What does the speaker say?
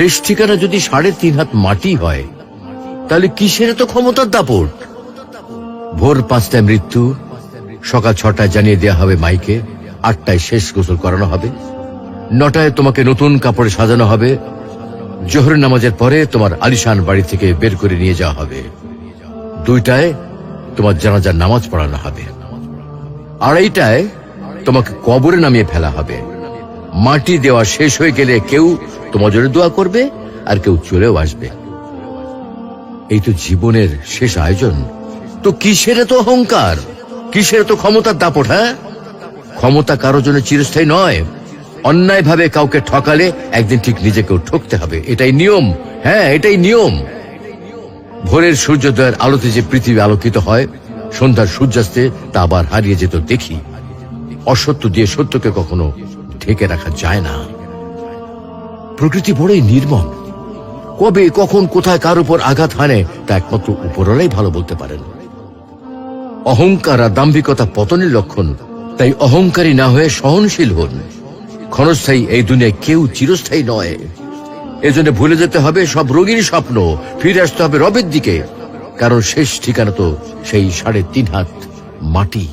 শেষ ঠিকানা যদি 3.5 হাত মাটি হয়, তাহলে কিসের তো ক্ষমতার দাপট? ভোর 5টায় মৃত্যু, সকাল 6টায় জানিয়ে দেওয়া হবে মাইকে, 8টায় শেষ গোসল করানো হবে, 9টায় তোমাকে নতুন কাপড়ে সাজানো হবে, জোহর নামাজের পরে তোমার আলিশান বাড়ি থেকে বের করে নিয়ে যাওয়া হবে, 2টায় তোমার জানাজার নামাজ পড়ানো হবে, 2:30টায় তোমাকে কবরে নামিয়ে ফেলা হবে। মাটি দেওয়া শেষ হয়ে গেলে কেউ তোমার জন্য দোয়া করবে, আর কেউ চলেও আসবে। এই তো জীবনের শেষ আয়োজন। তো কিসের তো অহংকার, কিসের তো ক্ষমতার দাপট? হ্যাঁ, ক্ষমতা কারো জন্য চিরস্থায়ী নয়। অন্যায় ভাবে কাউকে ঠকালে একদিন ঠিক নিজেকেও ঠকতে হবে, এটাই নিয়ম। হ্যাঁ, এটাই নিয়ম। ভোরের সূর্যোদয়ের আলোতে যে পৃথিবী আলোকিত হয়, সন্ধ্যার সূর্যাস্তে তা আবার হারিয়ে যেত দেখি। অসত্য দিয়ে সত্যকে কখনো ঢেকে রাখা যায় না। প্রকৃতি বড়ই নির্মম। কবে, কখন, কোথায় কার উপর আঘাত হানে তা একমাত্র উপরওয়ালাই ভালো বলতে পারেন। অহংকার আর দাম্ভিকতা পতনের লক্ষণ। তাই অহংকারী না হয়ে সহনশীল হন। ক্ষণস্থায়ী এই দুনিয়ায় কেউ চিরস্থায়ী নয়। এজন্য ভুলে যেতে হবে সব রঙিন স্বপ্ন, ফিরে আসতে হবে রবের দিকে, কারণ শেষ ঠিকানা তো সেই 3.5 হাত মাটি।